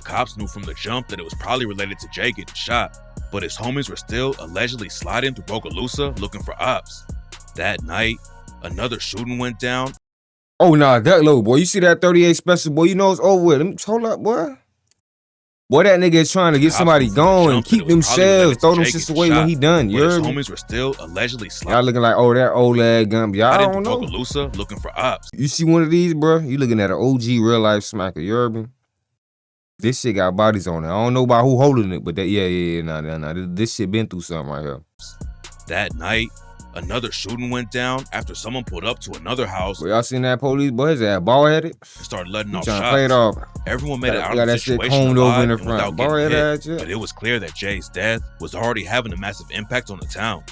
cops knew from the jump that it was probably related to Jay getting shot, but his homies were still allegedly sliding through Bogalusa looking for Opps. That night, another shooting went down. Oh, nah, that low, boy. You see that 38 special, boy? You know it's over with. Let me hold up, boy. Boy, that nigga is trying to get somebody going, keep them shells, throw them shits away when he done. You heard me? His homies were still allegedly sliding. Y'all looking like, oh, that old ass gun. Y'all don't know. Bogalusa looking for Opps. You see one of these, bro? You looking at an OG real life smacker. You heard me? This shit got bodies on it. I don't know about who holding it, but that, nah. This shit been through something right here. That night, another shooting went down after someone pulled up to another house. Well, y'all seen that police boy? His ass bald-headed? And started letting off shots. Play it off. Everyone made it out of the situation over in the front. without getting hit, but it was clear that Jay's death was already having a massive impact on the town.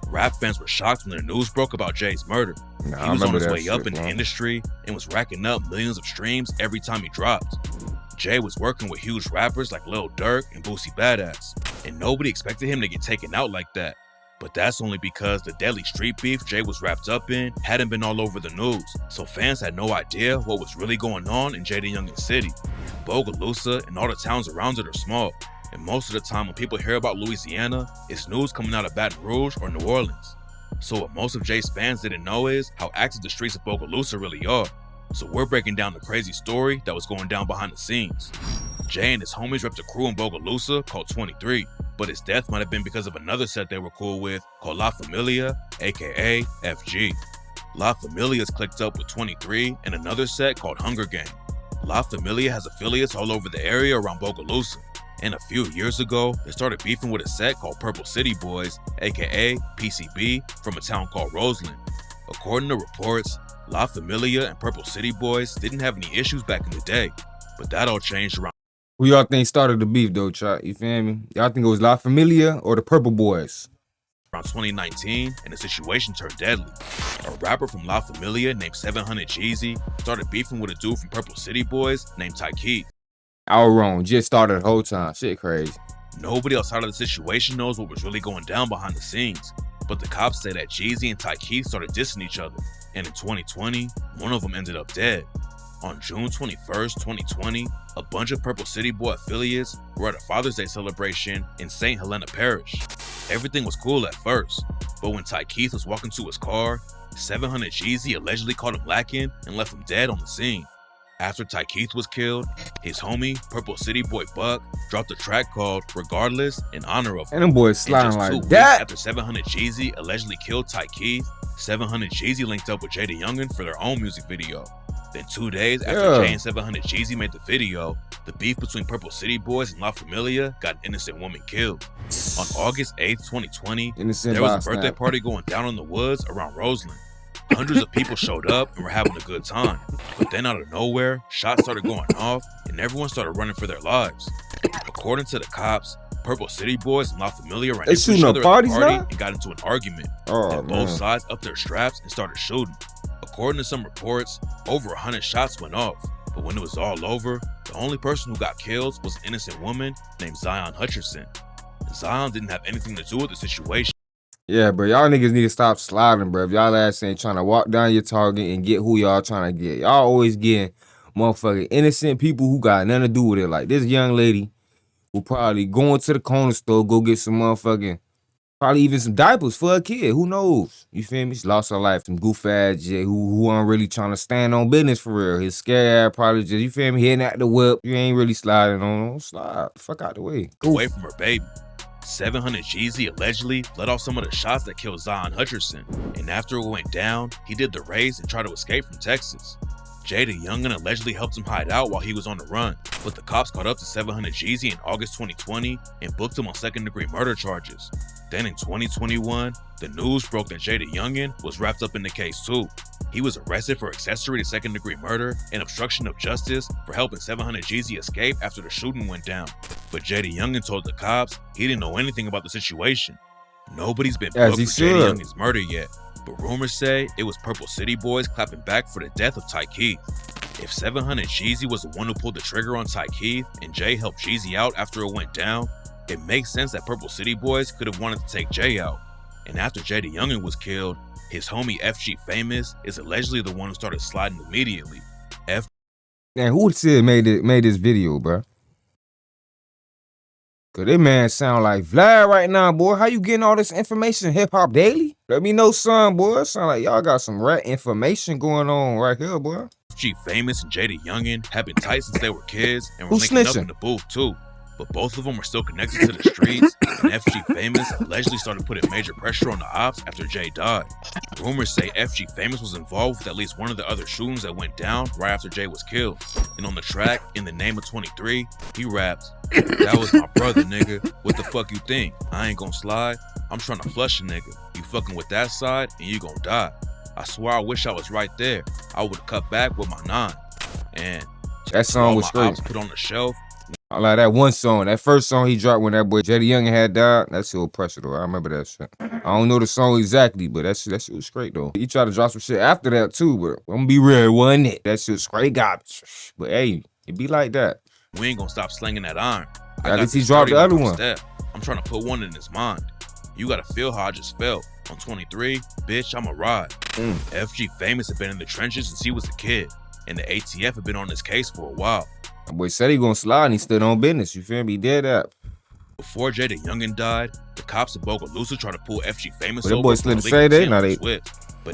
Rap fans were shocked when the news broke about Jay's murder. He was on his way up in the industry and was racking up millions of streams every time he dropped. Jay was working with huge rappers like Lil Durk and Boosie Badass, and nobody expected him to get taken out like that. But that's only because the deadly street beef Jay was wrapped up in hadn't been all over the news, so fans had no idea what was really going on in JayDaYoungan City. Bogalusa and all the towns around it are small, and most of the time when people hear about Louisiana, it's news coming out of Baton Rouge or New Orleans. So what most of Jay's fans didn't know is how active the streets of Bogalusa really are. So we're breaking down the crazy story that was going down behind the scenes. Jay and his homies repped a crew in Bogalusa called 23, but his death might have been because of another set they were cool with called La Familia, aka FG. La Familia's clicked up with 23 and another set called Hunger Gang. La Familia has affiliates all over the area around Bogalusa, and a few years ago, they started beefing with a set called Purple City Boys, aka PCB, from a town called Roseland. According to reports, La Familia and Purple City Boys didn't have any issues back in the day, but that all changed around. Who y'all think started the beef though, Chuck? You feel me? Y'all think it was La Familia or the Purple Boys? Around 2019, and the situation turned deadly. A rapper from La Familia named 700 Jeezy started beefing with a dude from Purple City Boys named Ty Keith. I was wrong. Just started the whole time. Shit crazy. Nobody outside of the situation knows what was really going down behind the scenes, but the cops say that Jeezy and Ty Keith started dissing each other, and in 2020, one of them ended up dead. On June 21st, 2020, a bunch of Purple City Boy affiliates were at a Father's Day celebration in St. Helena Parish. Everything was cool at first, but when Ty Keith was walking to his car, 700 Jeezy allegedly caught him lacking and left him dead on the scene. After Ty Keith was killed, his homie, Purple City Boy Buck, dropped a track called Regardless in honor of him. And them boys sliding like just 2 that. weeks after 700 Jeezy allegedly killed Ty Keith, 700 Jeezy linked up with JayDaYoungan for their own music video. Then 2 days after Jay and 700 Jeezy made the video, the beef between Purple City Boys and La Familia got an innocent woman killed. On August 8th, 2020, there was a birthday party going down in the woods around Roseland. Hundreds of people showed up and were having a good time. But then out of nowhere, shots started going off and everyone started running for their lives. According to the cops, Purple City Boys and La Familia ran into each other at the party and got into an argument. Then both sides upped their straps and started shooting. According to some reports, over 100 shots went off. But when it was all over, the only person who got killed was an innocent woman named Zion Hutcherson. Zion didn't have anything to do with the situation. Yeah, bro, y'all niggas need to stop sliding, bro. If y'all ass ain't trying to walk down your target and get who y'all trying to get. Y'all always getting motherfucking innocent people who got nothing to do with it. Like this young lady who probably going to the corner store, go get some motherfucking, probably even some diapers for a kid. Who knows? You feel me? She lost her life. Some goof ass Jay who aren't really trying to stand on business for real. His scare ass probably just, you feel me, hitting at the whip. You ain't really sliding on. Don't slide. Fuck out the way. Away from her baby. 700 Jeezy allegedly let off some of the shots that killed Zion Hutcherson, and after it went down, he did the race and tried to escape from Texas. JayDaYoungan allegedly helped him hide out while he was on the run, but the cops caught up to 700 Jeezy in August 2020 and booked him on second-degree murder charges. Then in 2021, the news broke that JayDaYoungan was wrapped up in the case too. He was arrested for accessory to second-degree murder and obstruction of justice for helping 700 Jeezy escape after the shooting went down. But JayDaYoungan told the cops he didn't know anything about the situation. Nobody's been booked for JayDaYoungan's murder yet, but rumors say it was Purple City Boys clapping back for the death of Ty Keith. If 700 Jeezy was the one who pulled the trigger on Ty Keith and Jay helped Jeezy out after it went down, it makes sense that Purple City Boys could have wanted to take Jay out. And after JayDaYoungan was killed, his homie FG Famous is allegedly the one who started sliding immediately. Man, who said made this video, bro? Cause this man sound like Vlad right now, boy. How you getting all this information? Hip Hop Daily? Let me know, son, boy. It sound like y'all got some rat information going on right here, boy. FG Famous and JayDaYoungan have been tight since they were kids and were linking up in the booth too. But both of them were still connected to the streets, and FG Famous allegedly started putting major pressure on the Opps after Jay died. Rumors say FG Famous was involved with at least one of the other shootings that went down right after Jay was killed. And on the track, In the Name of 23, he raps, "That was my brother, nigga. What the fuck you think? I ain't gonna slide. I'm trying to flush a nigga. You fucking with that side, and you gonna die. I swear I wish I was right there. I would've cut back with my 9. And that song was great. Put on the shelf. I like that one song. That first song he dropped when that boy JayDaYoungan had died. That shit was pressure though. I remember that shit. I don't know the song exactly, but that shit was straight though. He tried to drop some shit after that too, but I'm gonna be real, it wasn't it? That shit was straight garbage. But hey, it be like that. We ain't gonna stop slinging that iron. At least he dropped the other one. I'm trying to put one in his mind. You gotta feel how I just felt. On 23, bitch, I'ma ride. FG Famous had been in the trenches since he was a kid, and the ATF had been on this case for a while. That boy said he gonna slide and he stood on business, you feel me? He did that. Before JayDaYoungan died, the cops in Bogalusa tried to pull FG Famous over. That boy slid the same day, now they but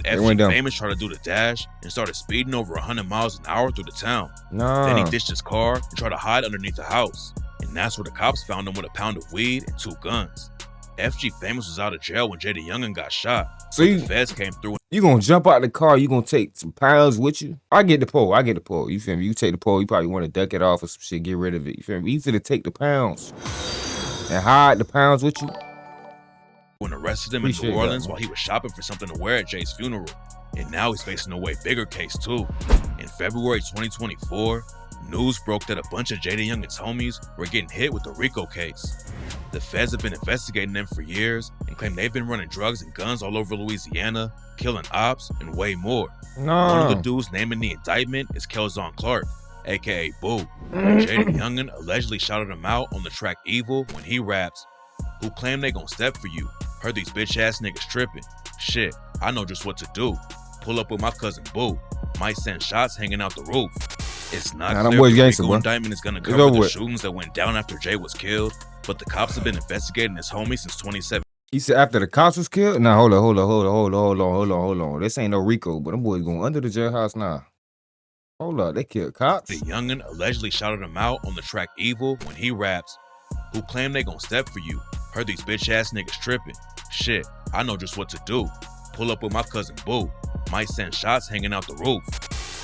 FG Famous tried to do the dash and started speeding over 100 miles an hour through the town. Then he ditched his car and tried to hide underneath a house. And that's where the cops found him with a pound of weed and 2 guns. FG Famous was out of jail when JayDaYoungan got shot. So the feds came through. You gonna jump out the car, you gonna take some pounds with you? I get the pole, you feel me? You take the pole, you probably wanna duck it off or some shit, get rid of it, you feel me? You finna take the pounds and hide the pounds with you. When arrested him in New Orleans while he was shopping for something to wear at Jay's funeral. And now he's facing a way bigger case too. In February 2024, news broke that a bunch of JayDaYoungan's homies were getting hit with the Rico case. The feds have been investigating them for years and claim they've been running drugs and guns all over Louisiana, killing Opps, and way more. One of the dudes named in the indictment is Kelzon Clark, aka Boo. JayDaYoungan allegedly shouted him out on the track Evil when he raps, "Who claim they gon' step for you? Heard these bitch ass niggas tripping. Shit, I know just what to do. Pull up with my cousin Boo. Might send shots hanging out the roof." It's not clear if the Rico indictment is gonna cover the shootings that went down after Jay was killed, but the cops have been investigating his homie since 2017. He said after the cops was killed? Nah, hold on. This ain't no Rico, but them boys going under the jailhouse now. Hold up, they killed cops? JayDaYoungan allegedly shouted him out on the track Evil when he raps, "Who claim they gon' step for you? Heard these bitch ass niggas tripping. Shit, I know just what to do. Pull up with my cousin Boo. Might send shots hanging out the roof."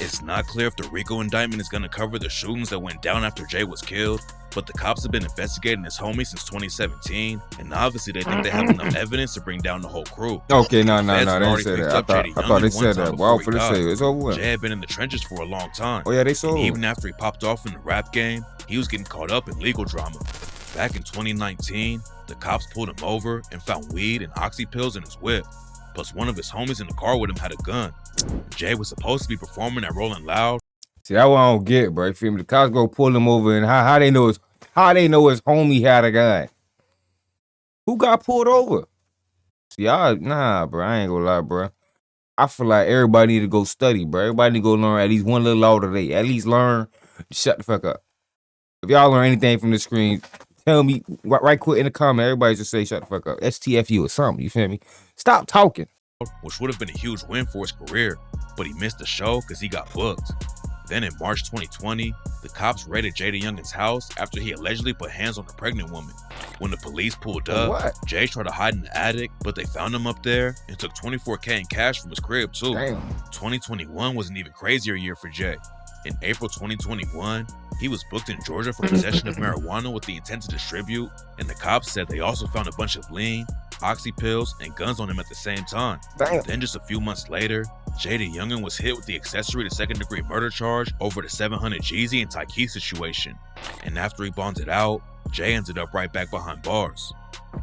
It's not clear if the Rico indictment is gonna cover the shootings that went down after Jay was killed, but the cops have been investigating his homie since 2017, and obviously they think they have enough evidence to bring down the whole crew. Okay, no, they didn't say that. I thought they said that. Well, for the say it's over with. Jay had been in the trenches for a long time. Oh yeah, they saw. Even after he popped off in the rap game, he was getting caught up in legal drama. Back in 2019, the cops pulled him over and found weed and oxy pills in his whip. Plus one of his homies in the car with him had a gun. Jay was supposed to be performing at Rolling Loud. See, that's what I don't get, bro. You feel me? The cops go pull him over, and how they know his homie had a gun? Who got pulled over? See, nah, bro. I ain't gonna lie, bro. I feel like everybody need to go study, bro. Everybody need to go learn at least one little law today. At least learn. Shut the fuck up. If y'all learn anything from the screen, tell me right quick in the comment. Everybody just say shut the fuck up. STFU or something. You feel me? Stop talking. Which would have been a huge win for his career, but he missed the show because he got booked. Then in March 2020, the cops raided JayDaYoungan's house after he allegedly put hands on a pregnant woman. When the police pulled up, Jay tried to hide in the attic, but they found him up there and took $24K in cash from his crib too. Damn. 2021 was an even crazier year for Jay. In April 2021, he was booked in Georgia for possession of marijuana with the intent to distribute, and the cops said they also found a bunch of lean, oxy pills, and guns on him at the same time. Damn. Then just a few months later, JayDaYoungan was hit with the accessory to second-degree murder charge over the 700 Jeezy and Tyke situation. And after he bonded out, Jay ended up right back behind bars.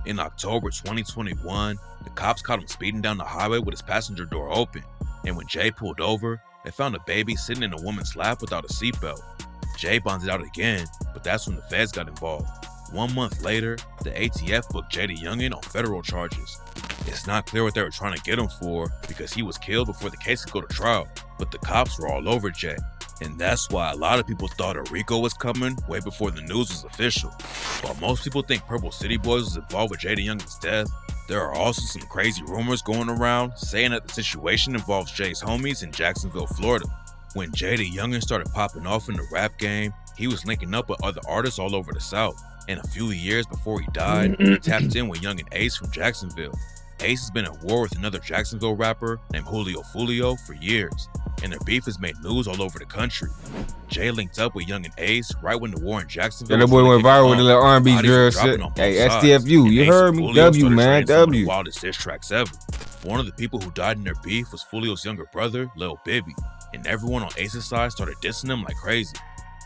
In October 2021, the cops caught him speeding down the highway with his passenger door open. And when Jay pulled over, they found a baby sitting in a woman's lap without a seatbelt. Jay bonded out again, but that's when the feds got involved. 1 month later, the ATF booked JayDaYoungan on federal charges. It's not clear what they were trying to get him for because he was killed before the case could go to trial, but the cops were all over Jay. And that's why a lot of people thought a Rico was coming way before the news was official. While most people think Purple City Boys was involved with JayDaYoungan's death, there are also some crazy rumors going around saying that the situation involves Jay's homies in Jacksonville, Florida. When JayDaYoungan started popping off in the rap game, he was linking up with other artists all over the South. And a few years before he died, he tapped in with Young and Ace from Jacksonville. Ace has been at war with another Jacksonville rapper named Julio for years, and their beef has made news all over the country. Jay linked up with Young and Ace right when the war in Jacksonville. That boy went viral with the little R&B drill shit. Hey, STFU, you heard me? W, man, W. The wildest diss tracks ever. One of the people who died in their beef was Fulio's younger brother, Lil Bibby, and everyone on Ace's side started dissing him like crazy.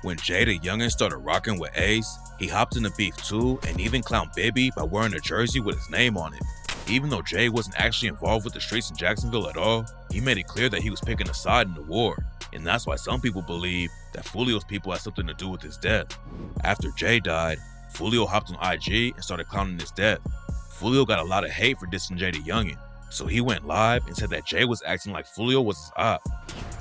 When JayDaYoungan started rocking with Ace, he hopped in the beef too and even clowned Bibby by wearing a jersey with his name on it. Even though Jay wasn't actually involved with the streets in Jacksonville at all, he made it clear that he was picking a side in the war, and that's why some people believe that Fulio's people had something to do with his death. After Jay died, Fulio hopped on IG and started clowning his death. Fulio got a lot of hate for dissing JayDaYoungan, so he went live and said that Jay was acting like Fulio was his op.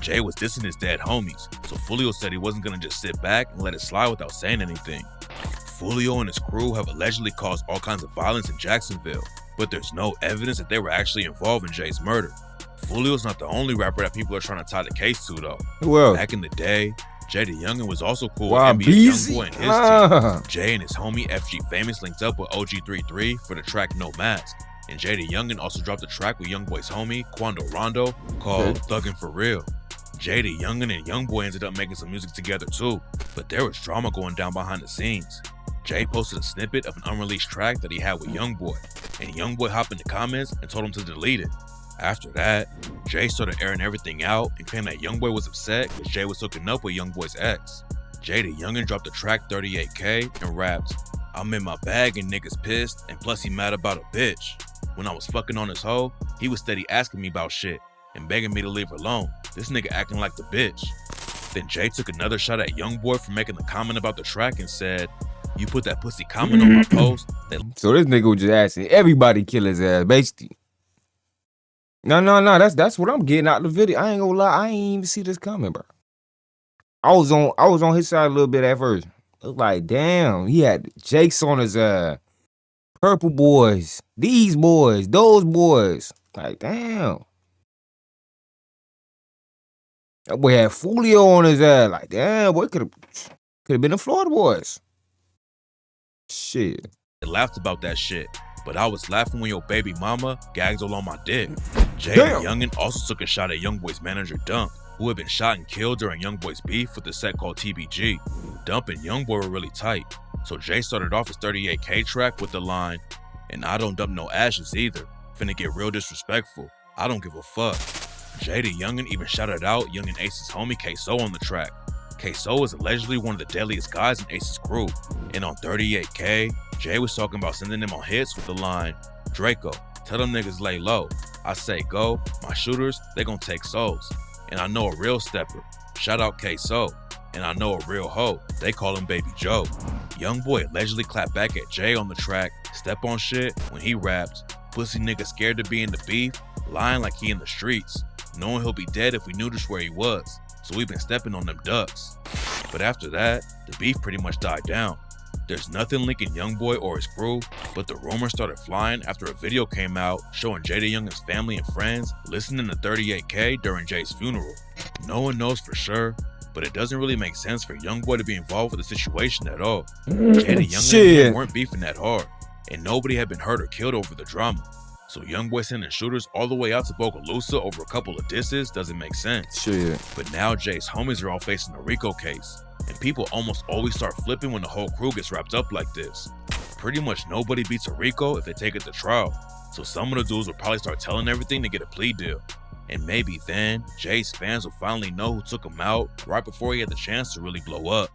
Jay was dissing his dead homies, so Fulio said he wasn't gonna just sit back and let it slide without saying anything. Fulio and his crew have allegedly caused all kinds of violence in Jacksonville, but there's no evidence that they were actually involved in Jay's murder. Fulio's not the only rapper that people are trying to tie the case to though. Well, back in the day, JayDaYoungan was also cool with NBA Youngboy and his team. Jay and his homie FG Famous linked up with OG33 for the track No Mask, and JayDaYoungan also dropped a track with Youngboy's homie Quando Rondo called Thuggin' For Real. JayDaYoungan and Youngboy ended up making some music together too, but there was drama going down behind the scenes. Jay posted a snippet of an unreleased track that he had with Youngboy, and Youngboy hopped in the comments and told him to delete it. After that, Jay started airing everything out and claimed that Youngboy was upset because Jay was hooking up with Youngboy's ex. JayDaYoungan dropped the track 38K and rapped, "I'm in my bag and niggas pissed, and plus he mad about a bitch. When I was fucking on his hoe, he was steady asking me about shit and begging me to leave her alone. This nigga acting like the bitch." Then Jay took another shot at Youngboy for making the comment about the track and said, "You put that pussy comment on my post." So this nigga was just asking everybody kill his ass, basically. No, that's what I'm getting out of the video. I ain't gonna lie, I ain't even see this coming, bro. I was on his side a little bit at first. It was like, damn, he had Jake's on his Purple boys, these boys, those boys. Like, damn. That boy had Fulio on his ass. Like, damn, boy, could have been the Florida boys. Shit. I laughed about that shit, but I was laughing when your baby mama gagged all on my dick. JayDaYoungan also took a shot at Youngboy's manager Dump, who had been shot and killed during Youngboy's beef with the set called TBG. Dump and Youngboy were really tight, so Jay started off his 38K track with the line, "And I don't dump no ashes either. Finna get real disrespectful. I don't give a fuck." JayDaYoungan even shouted out Young and Ace's homie K-So on the track. K-So is allegedly one of the deadliest guys in Ace's crew, and on 38K, Jay was talking about sending them on hits with the line, "Draco, tell them niggas lay low. I say go, my shooters, they gon' take souls. And I know a real stepper, shout out K-So. And I know a real hoe, they call him Baby Joe." Youngboy allegedly clapped back at Jay on the track "Step on Shit" when he rapped, "Pussy nigga scared to be in the beef, lying like he in the streets, knowing he'll be dead if we knew just where he was, so we been stepping on them ducks." But after that, the beef pretty much died down. There's nothing linking Youngboy or his crew, but the rumors started flying after a video came out showing JayDaYoungan's family and friends listening to 38K during Jay's funeral. No one knows for sure, but it doesn't really make sense for Youngboy to be involved with the situation at all. JayDaYoungan weren't beefing that hard, and nobody had been hurt or killed over the drama. So Youngboy sending shooters all the way out to Bogalusa over a couple of disses doesn't make sense. Shit. But now Jay's homies are all facing a Rico case, and people almost always start flipping when the whole crew gets wrapped up like this. Pretty much nobody beats a Rico if they take it to trial, so some of the dudes will probably start telling everything to get a plea deal. And maybe then, Jay's fans will finally know who took him out right before he had the chance to really blow up.